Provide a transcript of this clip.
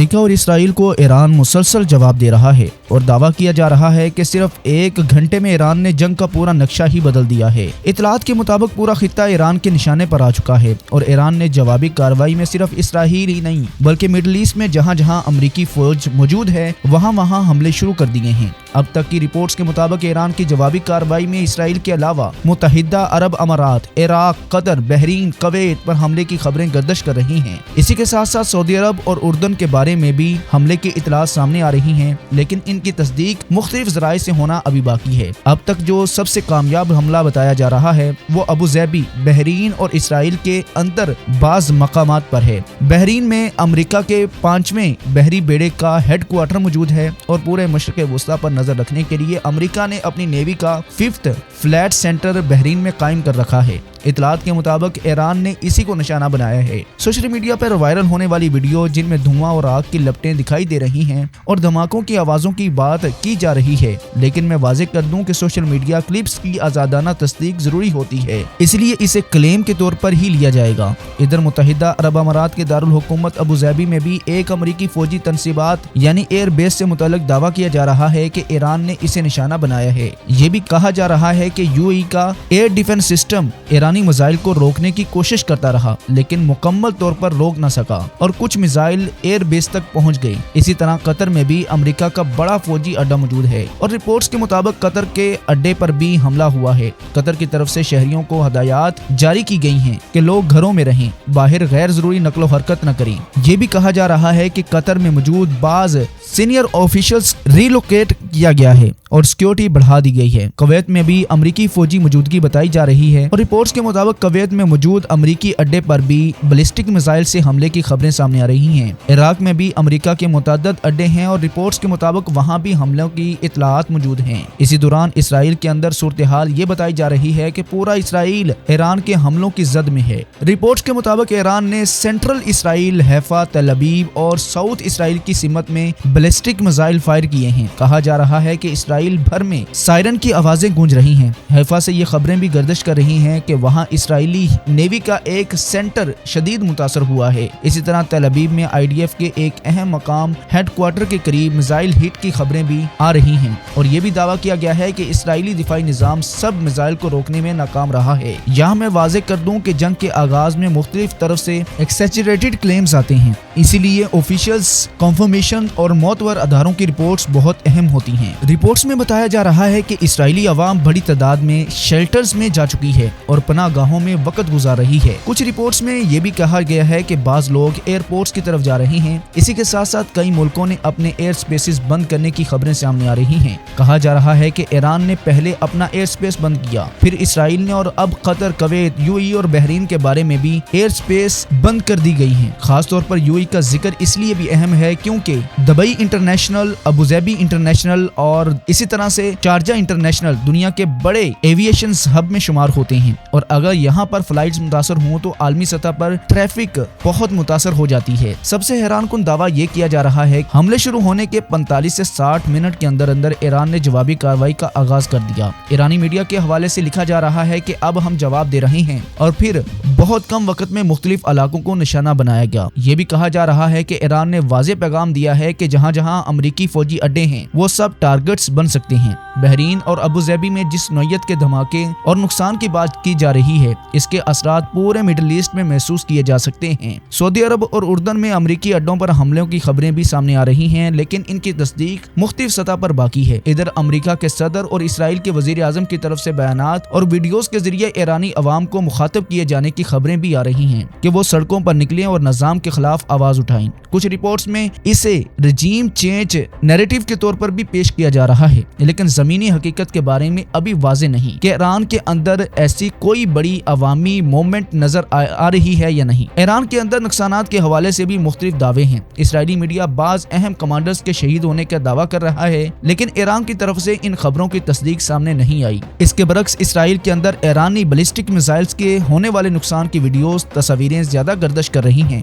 امریکہ اور اسرائیل کو ایران مسلسل جواب دے رہا ہے اور دعویٰ کیا جا رہا ہے کہ صرف 1 گھنٹے میں ایران نے جنگ کا پورا نقشہ ہی بدل دیا ہے۔ اطلاعات کے مطابق پورا خطہ ایران کے نشانے پر آ چکا ہے اور ایران نے جوابی کارروائی میں صرف اسرائیل ہی نہیں بلکہ مڈل ایسٹ میں جہاں جہاں امریکی فوج موجود ہے وہاں حملے شروع کر دیے ہیں۔ اب تک کی رپورٹس کے مطابق ایران کی جوابی کارروائی میں اسرائیل کے علاوہ متحدہ عرب امارات، عراق، قطر، بحرین، کویت پر حملے کی خبریں گردش کر رہی ہیں۔ اسی کے ساتھ ساتھ سعودی عرب اور اردن کے بارے میں بھی حملے کی اطلاعات سامنے آ رہی ہیں، لیکن ان کی تصدیق مختلف ذرائع سے ہونا ابھی باقی ہے۔ اب تک جو سب سے کامیاب حملہ بتایا جا رہا ہے وہ ابوظہبی، بحرین اور اسرائیل کے اندر بعض مقامات پر ہے۔ بحرین میں امریکہ کے 5ویں بحری بیڑے کا ہیڈ کوارٹر موجود ہے اور پورے مشرق وسطیٰ پر نظر رکھنے کے لیے امریکہ نے اپنی نیوی کا 5th فلیٹ سینٹر بحرین میں قائم کر رکھا ہے۔ اطلاعات کے مطابق ایران نے اسی کو نشانہ بنایا ہے۔ سوشل میڈیا پر وائرل ہونے والی ویڈیو جن میں دھواں اور آگ کی لپٹیں دکھائی دے رہی ہیں اور دھماکوں کی آوازوں کی بات کی جا رہی ہے، لیکن میں واضح کر دوں کہ سوشل میڈیا کلپس کی آزادانہ تصدیق ضروری ہوتی ہے، اس لیے اسے کلیم کے طور پر ہی لیا جائے گا۔ ادھر متحدہ عرب امارات کے دارالحکومت ابوظہبی میں بھی ایک امریکی فوجی تنصیبات یعنی ایئر بیس سے متعلق دعویٰ کیا جا رہا ہے کہ ایران نے اسے نشانہ بنایا ہے۔ یہ بھی کہا جا رہا ہے کہ UAE کا ایئر ڈیفنس سسٹم ایرانی میزائل کو روکنے کی کوشش کرتا رہا لیکن مکمل طور پر روک نہ سکا اور کچھ میزائل ایئر بیس تک پہنچ گئی۔ اسی طرح قطر میں بھی امریکہ کا بڑا فوجی اڈا موجود ہے اور رپورٹس کے مطابق قطر کے اڈے پر بھی حملہ ہوا ہے۔ قطر کی طرف سے شہریوں کو ہدایات جاری کی گئی ہیں کہ لوگ گھروں میں رہیں، باہر غیر ضروری نقل و حرکت نہ کریں۔ یہ بھی کہا جا رہا ہے کہ قطر میں موجود بعض سینئر آفیشلز ریلوکیٹ کیا گیا ہے اور سیکیورٹی بڑھا دی گئی ہے۔ کویت میں بھی امریکی فوجی موجودگی بتائی جا رہی ہے اور رپورٹس کے مطابق کویت میں موجود امریکی اڈے پر بھی بیلسٹک میزائل سے حملے کی خبریں سامنے آ رہی ہیں۔ عراق میں بھی امریکہ کے متعدد اڈے ہیں اور رپورٹس کے مطابق وہاں بھی حملوں کی اطلاعات موجود ہیں۔ اسی دوران اسرائیل کے اندر صورتحال یہ بتائی جا رہی ہے کہ پورا اسرائیل ایران کے حملوں کی زد میں ہے۔ رپورٹس کے مطابق ایران نے سینٹرل اسرائیل، حیفا، تل ابیب اور ساؤتھ اسرائیل کی سمت میں بیلسٹک میزائل فائر کیے ہیں۔ کہا جا رہا ہے کہ اسرائیل بھر میں سائرن کی آوازیں گونج رہی ہیں۔ حیفا سے یہ خبریں بھی گردش کر رہی ہیں کہ وہاں اسرائیلی نیوی کا ایک سینٹر شدید متاثر ہوا ہے۔ اسی طرح تل ابیب میں IDF کے ایک اہم مقام ہیڈ کوارٹر کے قریب میزائل ہٹ کی خبریں بھی آ رہی ہیں اور یہ بھی دعویٰ کیا گیا ہے کہ اسرائیلی دفاعی نظام سب میزائل کو روکنے میں ناکام رہا ہے۔ یہاں میں واضح کر دوں کہ جنگ کے آغاز میں مختلف طرف سے ایکسیجریٹڈ کلیمز آتے ہیں، اسی لیے آفیشیلز، کنفرمیشن اور معتبر اداروں کی رپورٹس بہت اہم ہوتی ہیں۔ رپورٹس میں بتایا جا رہا ہے کہ اسرائیلی عوام بڑی تعداد میں شیلٹرز میں جا چکی ہے اور پناہ گاہوں میں وقت گزار رہی ہے۔ کچھ رپورٹس میں یہ بھی کہا گیا ہے کہ بعض لوگ ایئرپورٹس کی طرف جا رہے ہیں۔ اسی کے ساتھ ساتھ کئی ملکوں نے اپنے ایئر سپیسز بند کرنے کی خبریں سامنے آ رہی ہیں۔ کہا جا رہا ہے کہ ایران نے پہلے اپنا ایئر سپیس بند کیا، پھر اسرائیل نے اور اب قطر، کویت، UAE اور بحرین کے بارے میں بھی ایئر سپیس بند کر دی گئی ہیں۔ خاص طور پر UAE کا ذکر اس لیے بھی اہم ہے کیونکہ دبئی انٹرنیشنل، ابوظہبی انٹرنیشنل اور اسی طرح سے شارجہ انٹرنیشنل دنیا کے بڑے ایویشن ہب میں شمار ہوتے ہیں اور اگر یہاں پر فلائٹس متاثر ہوں تو عالمی سطح پر ٹریفک بہت متاثر ہو جاتی ہے۔ سب سے حیران کن دعویٰ یہ کیا جا رہا ہے حملے شروع ہونے کے 45 سے 60 منٹ کے اندر ایران نے جوابی کارروائی کا آغاز کر دیا۔ ایرانی میڈیا کے حوالے سے لکھا جا رہا ہے کہ اب ہم جواب دے رہے ہیں اور پھر بہت کم وقت میں مختلف علاقوں کو نشانہ بنایا گیا۔ یہ بھی کہا جا رہا ہے کہ ایران نے واضح پیغام دیا ہے کہ جہاں جہاں امریکی فوجی اڈے ہیں وہ سب ٹارگٹس بن سکتے ہیں۔ بحرین اور ابوظہبی میں جس نوعیت کے دھماکے اور نقصان کی بات کی جا رہی ہے اس کے اثرات پورے مڈل ایسٹ میں محسوس کیے جا سکتے ہیں۔ سعودی عرب اور اردن میں امریکی اڈوں پر حملوں کی خبریں بھی سامنے آ رہی ہیں لیکن ان کی تصدیق مختلف سطح پر باقی ہے۔ ادھر امریکہ کے صدر اور اسرائیل کے وزیر اعظم کی طرف سے بیانات اور ویڈیوز کے ذریعے ایرانی عوام کو مخاطب کیے جانے کی خبریں بھی آ رہی ہیں کہ وہ سڑکوں پر نکلیں اور نظام کے خلاف آواز اٹھائیں۔ کچھ رپورٹس میں اسے رجیم چینج نیریٹو کے طور پر بھی پیش کیا جا رہا ہے لیکن زمینی حقیقت کے بارے میں ابھی واضح نہیں کہ ایران کے اندر ایسی کوئی بڑی عوامی موومنٹ نظر آ رہی ہے یا نہیں۔ ایران کے اندر نقصانات کے حوالے سے بھی مختلف دعوے ہیں۔ اسرائیلی میڈیا بعض اہم کمانڈرز کے شہید ہونے کا دعویٰ کر رہا ہے لیکن ایران کی طرف سے ان خبروں کی تصدیق سامنے نہیں آئی۔ اس کے برعکس اسرائیل کے اندر ایرانی بیلسٹک میزائلز کے ہونے والے نقصان کی ویڈیوز، تصاویریں زیادہ گردش کر رہی ہیں